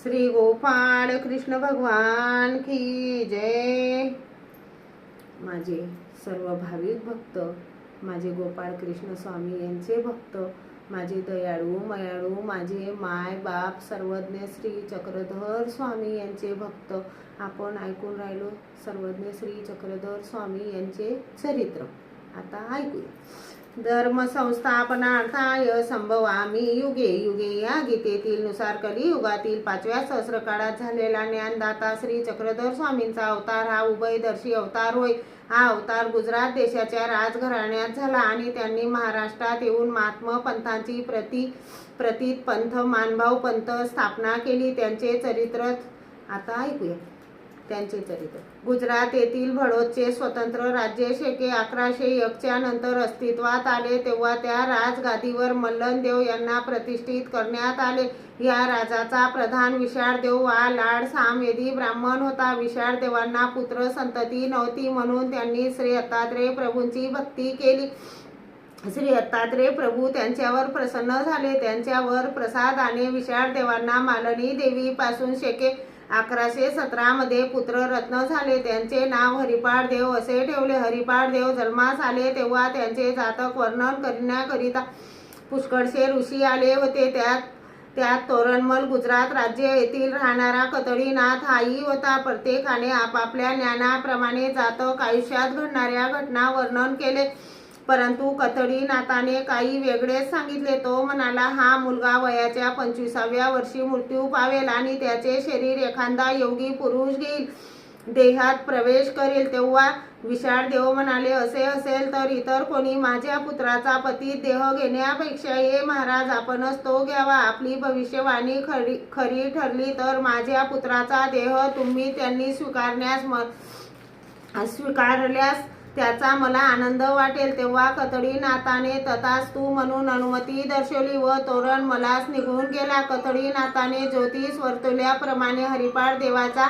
श्री गोपाळ कृष्ण भगवान की जय। माझे सर्व भाविक भक्त, माझे गोपाळ कृष्ण स्वामी यांचे भक्त, माझे दयाळू मयाळू, माझे माय बाप सर्वज्ञ श्री चक्रधर स्वामी यांचे भक्त आपण ऐकून राहिलो। सर्वज्ञ श्री चक्रधर स्वामी यांचे चरित्र आता ऐकूया। धर्म संस्थापनार्थाय संभवामी युगे युगे या गीतेतील नुसार कलियुगातील 5व्या सहस्रकाळात झालेला ज्ञानदाता श्री चक्रधर स्वामींचा अवतार हा उभयदर्शी अवतार होय। हा अवतार गुजरात देशाच्या राजघराण्यात झाला आणि त्यांनी महाराष्ट्रात येऊन महात्मा पंथांची प्रतीत पंथ मानभाव पंथ स्थापना केली। त्यांचे चरित्र आता ऐकूया। त्यांचे चरित्र गुजरात येथील भडोदचे स्वतंत्र राज्य शके 1101च्या नंतर अस्तित्वात आले। तेव्हा त्या राजगादीवर मल्लनदेव यांना प्रतिष्ठित करण्यात आले। या राजाचा प्रधान विशाळदेव वा लाड सामवेदी ब्राह्मण होता। विशाळदेवांना पुत्र संतती नव्हती, म्हणून त्यांनी श्री दत्तात्रेय प्रभूंची भक्ती केली। श्री दत्तात्रेय प्रभू त्यांच्यावर प्रसन्न झाले। त्यांच्यावर प्रसादाने विशाळदेवांना मालनी देवी पासून शके 1117 मध्ये पुत्ररत्न झाले। त्यांचे नाव हरिपाळ देव असे ठेवले। हरिपाळ देव जन्मास आले तेव्हा त्यांचे जातक वर्णन करण्याकरिता पुष्कळशे ऋषी आले होते। त्यात तोरणमल गुजरात राज्य येथील राहणारा कतडीनाथ हाही होता। प्रत्येकाने आपापल्या ज्ञानाप्रमाणे जातक आयुष्यात घडणाऱ्या घटना वर्णन केले, परंतु कतडीनाथाने काही वेगळेच सांगितले। तो म्हणाला, हा मुलगा वयाच्या 25व्या वर्षी मृत्यू पावेल आणि त्याचे शरीर एखादा योगी पुरुष घेईल, देहात प्रवेश करेल। तेव्हा विशाळदेव म्हणाले, असे असेल तर इतर कोणी माझ्या पुत्राचा पतित देह घेण्यापेक्षा हे महाराज आपणच तो घ्यावा। आपली भविष्यवाणी खरी ठरली तर माझ्या पुत्राचा देह तुम्ही त्यांनी स्वीकारल्यास त्याचा मला आनंद वाटेल। तेव्हा कतडीनाथाने तथास्तु म्हणून अनुमती दर्शवली व तोरण मलास निघून गेला। कतडीनाथाने ज्योतिष वर्तवल्याप्रमाणे हरिपाळ देवाचा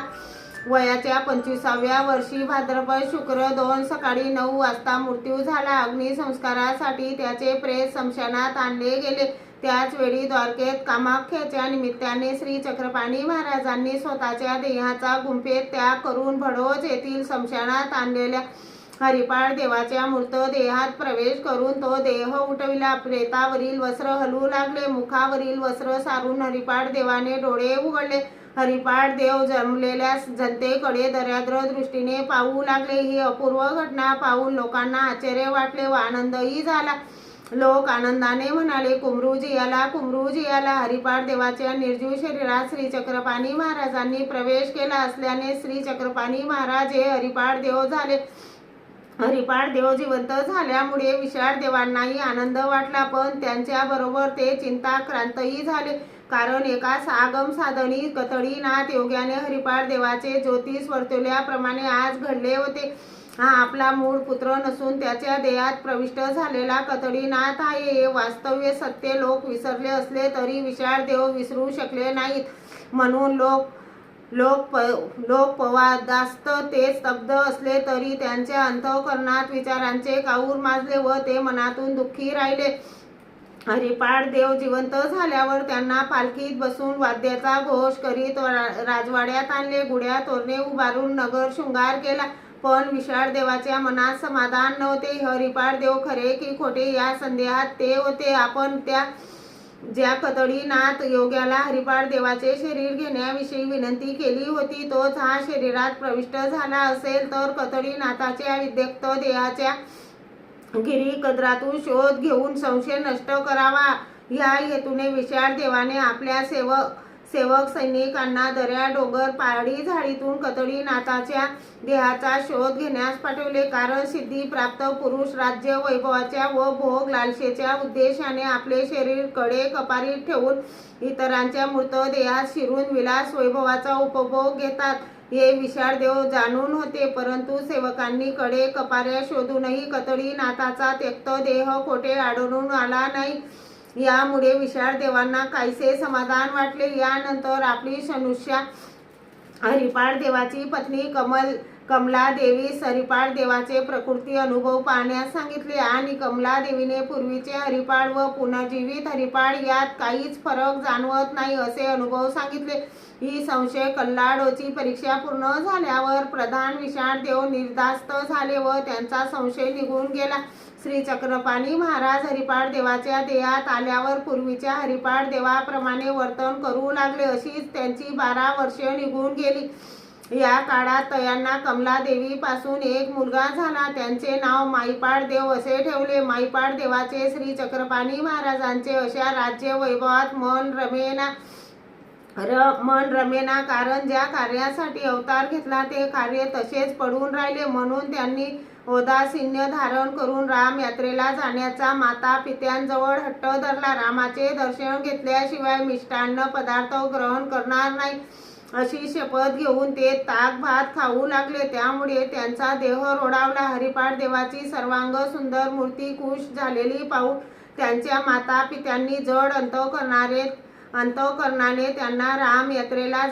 वयाच्या 25व्या वर्षी भाद्रपद शुक्र 2 सकाळी 9 वाजता मृत्यू झाला। अग्निसंस्कारासाठी त्याचे प्रेत स्मशानात आणले गेले। त्याच वेळी द्वारकेत कामाख्याच्या निमित्ताने श्री चक्रपाणी महाराजांनी स्वतःच्या देहाचा गुंफेत त्याग करून भडोज येथील स्मशानात आणलेल्या हरिपाळ देवाच्या मृतदेहात प्रवेश करून तो देह उठविला। प्रेतावरील वस्त्र हलू लागले। मुखावरील वस्त्र सारून हरिपाळ देवाने डोळे उघडले। हरिपाळ देव जन्मलेल्या जनतेकडे दर्याद्र दृष्टीने पाहू लागले। ही अपूर्व घटना पाहून लोकांना आश्चर्य वाटले व आनंदही झाला। लोक आनंदाने म्हणाले, कुमरूजी आला, कुमरूजी आला। हरिपाळ देवाच्या निर्जीव शरीरात श्री चक्रपाणी महाराजांनी प्रवेश केला असल्याने श्री चक्रपाणी महाराज हे हरिपाळ देव झाले। हरिपाळ देव जिवंत झाल्यामुळे विशाळदेवांनाही आनंद वाटला, पण त्यांच्याबरोबर ते चिंताक्रांतही झाले, कारण एका आगम साधनी कतडीनाथ योग्याने हरिपाळ देवाचे ज्योतिष वर्तवल्याप्रमाणे आज घडले होते। हा आपला मूळ पुत्र नसून त्याच्या देहात प्रविष्ट झालेला कतडीनाथ आहे। हे वास्तव्य सत्य लोक विसरले असले तरी विशाळदेव विसरू शकले नाहीत, म्हणून लोकपवादास्त ते स्तब्ध असले तरी त्यांच्या अंतःकरणात विचारांचे काऊर माजले व ते मनातून दुःखी राहिले। हरिपाळ देव जिवंत झाल्यावर त्यांना पालखीत बसून वाद्याचा घोष करीत राजवाड्यात आणले। गुढ्या तोरणे उभारून नगर शृंगार केला, पण विशाळदेवाच्या मनात समाधान नव्हते। हरिपाळ देव खरे की खोटे या संदेहात ते होते। आपण ज्या कतडीनाथ योग्याला हरिपाळ देवाचे शरीर घेण्याविषयी विनंती केली होती तोच हा शरीरात प्रविष्ट झाला असेल तर कतडीनाथाच्या विद्यक्त देहाच्या गिरीकद्रातून शोध घेऊन संशय नष्ट करावा, या हेतूने विशाळदेवाने आपल्या सेवक सैनिकांना दऱ्या डोंगर पहाडी झाडीतून कतडीनाथाच्या देहाचा शोध घेण्यास पाठवले। कारण सिद्धी प्राप्त पुरुष राज्य वैभवाच्या व भोग लालसेच्या उद्देशाने आपले शरीर कडे कपारीत ठेवून इतरांच्या मृतदेहात शिरून विलास वैभवाचा उपभोग घेतात, हे विशाळदेव जाणून होते। परंतु सेवकांनी कडे कपाऱ्या शोधूनही कतडीनाथाचा त्यक्त देह कोठे आढळून आला नाही। यामुळे विशाळदेवांना काहीसे समाधान वाटले। यानंतर आपली शनुष्या हरिपाळ देवाची पत्नी कमलादेवीस हरिपाठ देवाचे प्रकृती अनुभव पाहण्यास सांगितले आणि कमलादेवीने पूर्वीचे हरिपाठ व पुनर्जीवित हरिपाठ यात काहीच फरक जाणवत नाही असे अनुभव सांगितले. ही संशय कल्लाडोची परीक्षा पूर्ण झाल्यावर प्रधान विशाळ देव निर्धास्त झाले व त्यांचा संशय निघून गेला. श्री चक्रपाणी महाराज हरिपाठ देवाच्या देहात आल्यावर पूर्वीच्या हरिपाठ देवाप्रमाणे वर्तन करू लागले. अशीच त्यांची 12 वर्षे निघून गेली. या काळात तयांना कमलादेवी पासून एक मुलगा झाला. त्यांचे नाव माईपाट देव असे ठेवले. माईपाट देवाचे श्री चक्रपाणी महाराजांचे अशा राज्य वैभवात मन रमेना, कारण ज्या कार्यासाठी अवतार घेतला ते कार्य तसेच पडून राहिले. म्हणून त्यांनी औदासीन्य धारण करून राम यात्रेला जाण्याचा माता पित्यांजवळ हट्ट धरला. रामाचे दर्शन घेतल्याशिवाय मिष्टान्न पदार्थ ग्रहण करणार नाही अशी शपथ घेऊन ते ताक भात खाऊ लागले. त्यामुळे त्यांचा देह रोडावला. हरिपाठ देवाची सर्वांग सुंदर मूर्ती कुश झालेली पाहून त्यांच्या माता पित्यांनी जड अंतःकरणाने त्यांना राम यात्रेला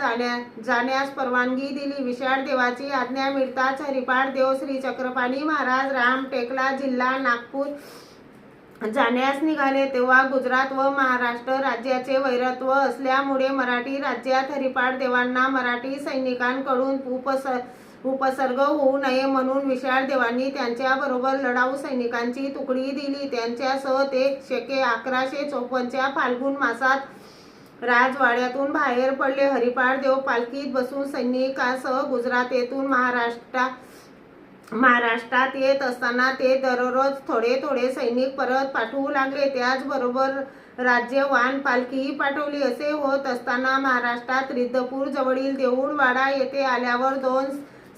जाण्यास परवानगी दिली. विशाळ देवाची आज्ञा मिळताच हरिपाठ देव श्री चक्रपाणी महाराज रामटेकला जिल्हा नागपूर जाण्यास निघाले. तेव्हा गुजरात व महाराष्ट्र राज्याचे वैरत्व असल्यामुळे मराठी राज्यात हरिपाठ देवांना मराठी सैनिकांकडून उपसर्ग होऊ नये म्हणून विशाळ देवांनी त्यांच्याबरोबर लढाऊ सैनिकांची तुकडी दिली. त्यांच्यासह ते शके 1154च्या फाल्गुन मासात राजवाड्यातून बाहेर पडले. हरिपाठ देव पालखीत बसून सैनिकांसह गुजरातेतून महाराष्ट्रात येत असताना ते दररोज थोडे थोडे सैनिक परत पाठवू लागले. त्याचबरोबर राज्यवान पालखीही पाठवली. असे होत असताना महाराष्ट्रात रिद्धपूर जवळील देऊळवाडा येथे आल्यावर 2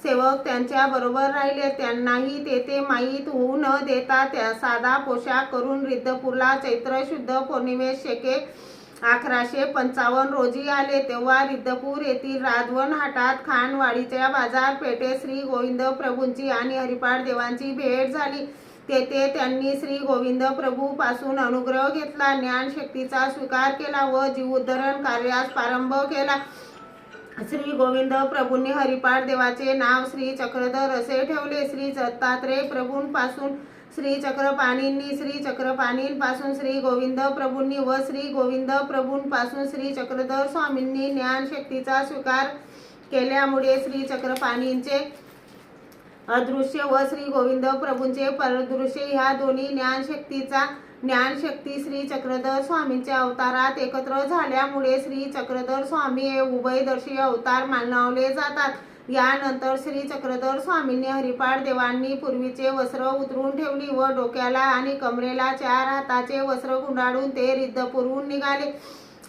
सेवक त्यांच्या बरोबर राहिले. त्यांनाही तेथे माहीत होऊ न देता त्या साधा पोशाख करून रिद्धपूरला चैत्र शुद्ध पौर्णिमेस शके 1155 रोजी आले. तेव्हा रिद्धपूर येथील राधवन हाटात खानवाडीच्या बाजारपेठेत श्री गोविंद प्रभूंची आणि हरिपाठ देवांची भेट झाली. तेथे त्यांनी श्री गोविंद प्रभू पासून अनुग्रह घेतला, ज्ञानशक्तीचा स्वीकार केला व जीवोद्धरण कार्यास प्रारंभ केला. श्री गोविंद प्रभूंनी हरिपाठ देवाचे नाव श्री चक्रधर असे ठेवले. श्री दत्तात्रेय प्रभूंपासून श्री चक्रपाणींनी, श्री चक्रपाणींपासून श्री गोविंद प्रभूंनी व श्री गोविंद प्रभूंपासून श्री चक्रधर स्वामींनी ज्ञानशक्तीचा स्वीकार केल्यामुळे श्री चक्रपाणींचे अदृश्य व श्री गोविंद प्रभूंचे परदृश्य ह्या दोन्ही ज्ञानशक्ती श्री चक्रधर स्वामींच्या अवतारात एकत्र झाल्यामुळे श्री चक्रधर स्वामी हे उभयदर्शी अवतार मानवले जातात. यानंतर श्री चक्रधर स्वामींनी हरिपाठ देवांनी पूर्वीचे वस्त्र उतरून ठेवली व डोक्याला आणि कमरेला 4 हाताचे वस्त्र गुंडाळून ते रिद्धपूरहून निघाले.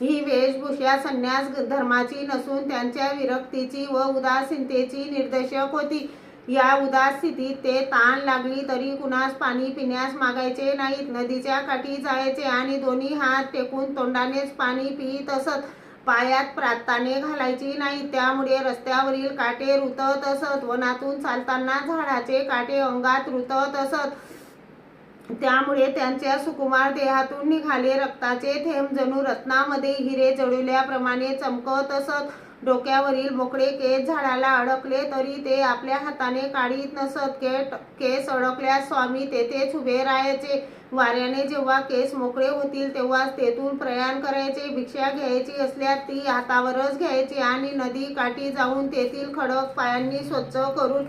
ही वेशभूषा संन्यास धर्माची नसून त्यांच्या विरक्तीची व उदासीनतेची निर्देशक होती. या उदास स्थितीत ते ताण लागली तरी कुणास पाणी पिण्यास मागायचे नाहीत. नदीच्या काठी जायचे आणि दोन्ही हात टेकून तोंडानेच पाणी पित असत. पायात प्राताने घालायची नाही, त्यामुळे रस्त्यावरील काटे रुतत असत. वनातून चालताना झाडाचे काटे अंगात रुतत असत. त्यामुळे त्यांच्या सुकुमार देहातून निघाले रक्ताचे थेंब जणू रत्नामध्ये हिरे जळविल्याप्रमाणे चमकत असत. डोक्यावरील मोकळे केस झाडाला अडकले तरी ते आपल्या हाताने काढीत नसत. केस अडकल्यास स्वामी तेथेच उभे राहायचे. वाऱ्याने जेव्हा केस मोकळे होतील तेव्हाच तेथून प्रयाण करायचे. भिक्षा घ्यायची असल्यास ती हातावरच घ्यायची आणि नदी काठी जाऊन तेथील खडक पायांनी स्वच्छ करून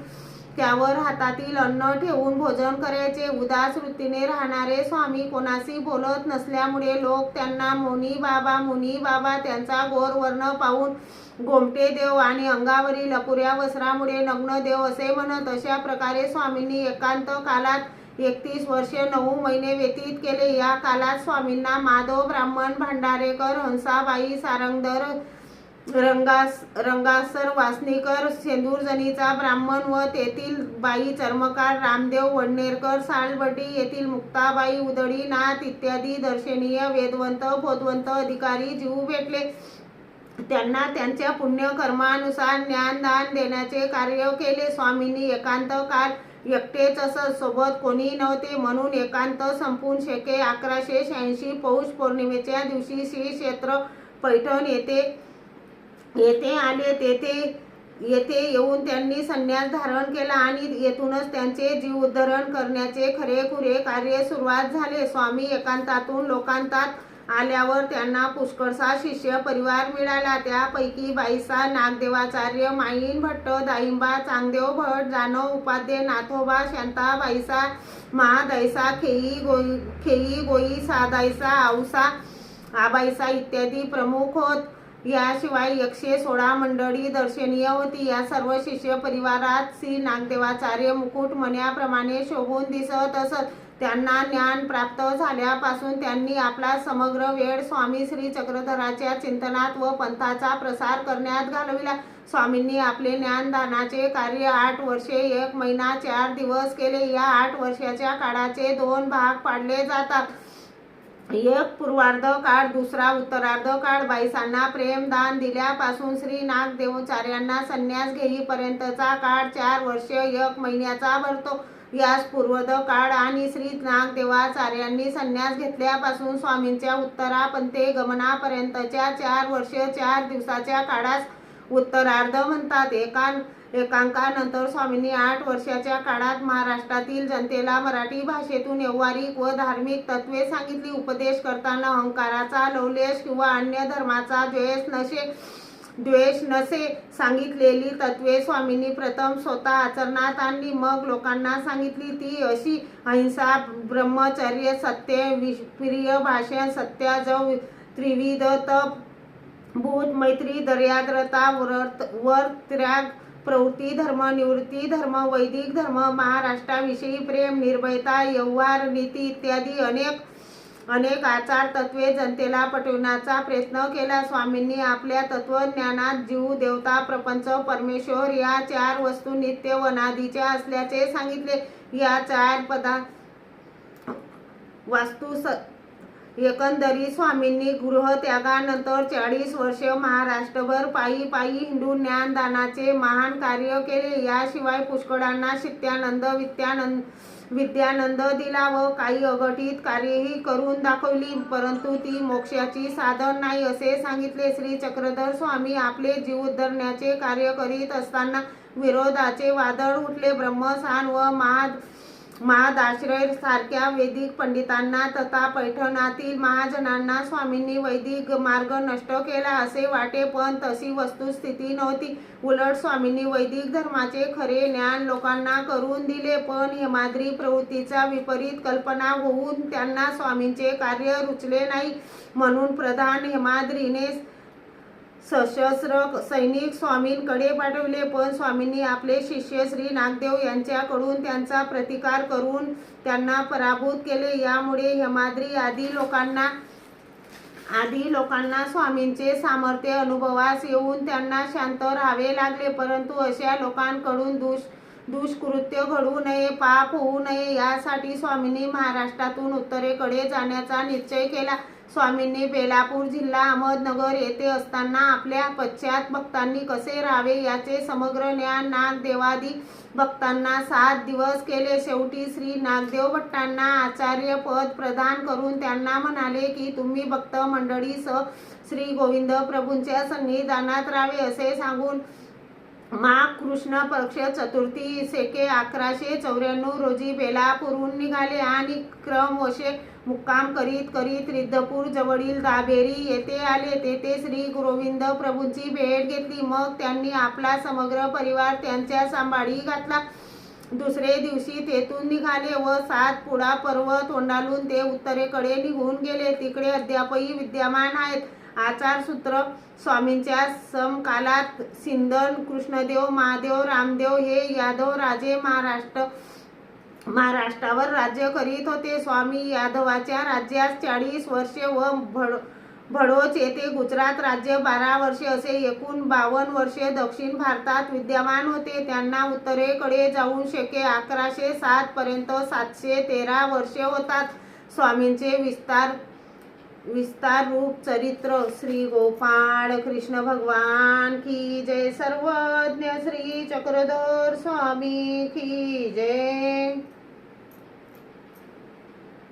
त्यावर हातातील अन्न ठेवून भोजन करायचे. उदास वृत्तीने राहणारे स्वामी कोणाशी बोलत नसल्यामुळे लोक त्यांना मुनी बाबा त्यांचा गोर वर्ण पाहून गोमटे देव आणि अंगावरील अपुऱ्या वस्त्रामुळे नग्न देव असे म्हणत. अशा प्रकारे स्वामींनी एकांत कालात 31 वर्षे 9 महिने व्यतीत केले. या कालात स्वामींना माधव ब्राह्मण, भांडारेकर, हंसाबाई सारंगधर, रंगासर वासनीकर, शेंदूरजणीचा ब्राह्मण व तेथील बाई चर्मकार, रामदेव वडनेरकर, सालबटी येथील मुक्ताबाई, उदळीनाथ इत्यादी दर्शनीय वेदवंत बोधवंत अधिकारी जीव भेटले. त्यांना त्यांच्या पुण्यकर्मानुसार ज्ञानदान देण्याचे कार्य केले. स्वामींनी एकांत काल एकटेच असत, सोबत कोणी नव्हते. म्हणून एकांत संपून शके 1186 पौष पौर्णिमेच्या दिवशी श्री क्षेत्र पैठण येथे आले. तेथे येथे येऊन त्यांनी संन्यास धारण केला आणि येथूनच त्यांचे जीव उद्धरण करण्याचे खरेखुरे कार्य सुरुवात झाले. स्वामी एकांतातून लोकांतात आल्यावर त्यांना पुष्कळसा शिष्य परिवार मिळाला. त्यापैकी बाईसा नागदेवाचार्य, माईन भट्ट, दाईंबा, चांगदेव भट, जानव उपाध्ये, नाथोबा, शांता, बाईसा, महादाईसा, खेई गोई, सादाईसा, औसा, आबाईसा इत्यादी प्रमुख होत. याशिवाय 116 मंडळी दर्शनीय होती. या सर्व शिष्य परिवारात श्री नागदेवाचार्य मुकुट मण्याप्रमाणे शोभून दिसत असत. त्यांना ज्ञान प्राप्त झाल्यापासून त्यांनी आपला समग्र वेळ स्वामी श्री चक्रधराच्या चिंतनात व पंथाचा प्रसार करण्यात घालविला. स्वामींनी आपले ज्ञानदानाचे कार्य 8 वर्षे 1 महिना 4 दिवस केले. या 8 वर्षाच्या काळाचे 2 भाग पाडले जातात. एक पूर्वार्ध काळ, दुसरा उत्तरार्ध काळ. बाईसांना प्रेमदान दिल्यापासून श्री नागदेवाचार्यांना संन्यास घेईपर्यंतचा काळ 4 वर्ष 1 महिन्याचा भरतो. यास पूर्वद काळ आणि श्री नागदेवाचार्यांनी संन्यास घेतल्यापासून स्वामींच्या उत्तरापंथे गमनापर्यंतच्या 4 वर्ष 4 दिवसाच्या काळास उत्तरार्ध म्हणतात. एकांकानंतर स्वामींनी 8 वर्षाच्या काळात महाराष्ट्रातील जनतेला मराठी भाषेतून व्यावहारिक व धार्मिक तत्वे सांगितली. उपदेश करताना अहंकाराचा लवलेश किंवा अन्य धर्माचा द्वेष नसे सांगितलेली तत्वे स्वामींनी प्रथम स्वतः आचरणात आणली, मग लोकांना सांगितली. ती अशी: अहिंसा, ब्रह्मचर्य, सत्य, प्रिय भाषण, सत्याजव, त्रिविध तप, भूत मैत्री, दर्याद्रता, व्रतत्याग, प्रवृत्ती धर्म, निवृत्ती धर्म, वैदिक धर्म, महाराष्ट्राविषयी प्रेम, निर्भयता, व्यवहार नीती इत्यादी अनेक आचार तत्वे जनतेला पटविण्याचा प्रयत्न केला. स्वामींनी आपल्या तत्वज्ञानात जीव, देवता, प्रपंच, परमेश्वर या 4 वस्तू नित्य व अनादीच्या असल्याचे सांगितले. या 4 वास्तू एकंदरीत स्वामींनी गृहत्यागानंतर 40 वर्ष महाराष्ट्रभर पायी हिंडून ज्ञानदानाचे महान कार्य केले. याशिवाय पुष्कळांना शित्यानंद, विद्यानंद दिला व काही अघटित कार्येही करून दाखवली, परंतु ती मोक्षाची साधन नाही असे सांगितले. श्री चक्रधर स्वामी आपले जीव उद्धरण्याचे कार्य करीत असताना विरोधाचे वादळ उठले. ब्रह्मसान व महादाश्रय सारख्या वैदिक पंडितांना तथा पैठणातील महाजनांना स्वामींनी वैदिक मार्ग नष्ट केला असे वाटे, पण तशी वस्तुस्थिती नव्हती. उलट स्वामींनी वैदिक धर्माचे खरे ज्ञान लोकांना करून दिले. पण हेमाद्री प्रवृत्तीचा विपरीत कल्पना होऊन त्यांना स्वामींचे कार्य रुचले नाही. म्हणून प्रधान हेमाद्रीने सशस्त्र सैनिक स्वामींकडे पाठवले, पण स्वामींनी आपले शिष्य श्री नागदेव यांच्याकडून त्यांचा प्रतिकार करून त्यांना पराभूत केले. यामुळे हेमाद्री आदी लोकांना स्वामींचे सामर्थ्य अनुभवास येऊन त्यांना शांत राहावे लागले. परंतु अशा लोकांकडून दुष्कृत्य घडू नये, पाप होऊ नये यासाठी स्वामींनी महाराष्ट्रातून उत्तरेकडे जाण्याचा निश्चय केला. स्वामींनी बेलापूर जिल्हा अहमदनगर येथे असताना आपल्या पश्चात भक्तांनी कसे राहावे याचे समग्र ज्ञान नागदेवादी भक्तांना 7 दिवस केले. शेवटी श्री नागदेव भट्टांना आचार्य पद प्रदान करून त्यांना म्हणाले की तुम्ही भक्त मंडळीसह श्री गोविंद प्रभूंच्या सन्निधानात राहावे असे सांगून माघ कृष्ण पक्ष चतुर्थी सेके 1194 रोजी बेलापूरहून निघाले आणि क्रमवशे मुक्काम करीत रिद्धपूर जवळील दाभेरी येथे आले. तेथे श्री गोविंद प्रभूंची भेट घेतली. मग त्यांनी आपला समग्र परिवार त्यांच्या सांभाळी घातला. दुसरे दिवशी तेथून निघाले व 7 पुढा पर्वत ओंडाळून ते उत्तरेकडे निघून गेले. तिकडे अद्यापही विद्यमान आहेत. आचारसूत्र स्वामींच्या समकालात सिंदन, कृष्णदेव, महादेव, रामदेव हे यादव राजे महाराष्ट्रावर राज्य करीत होते. स्वामी यादवाच्या राज्यास 40 वर्षे व भडोच येथे गुजरात राज्य 12 वर्षे असे एकूण 52 वर्षे दक्षिण भारतात विद्यमान होते. त्यांना उत्तरेकडे जाऊन शके 1107 पर्यंत 713 वर्षे होतात. स्वामींचे विस्तार रूप चरित्र. श्री गोपाळ कृष्ण भगवान की जय. सर्वज्ञ श्री चक्रधर स्वामी की जय.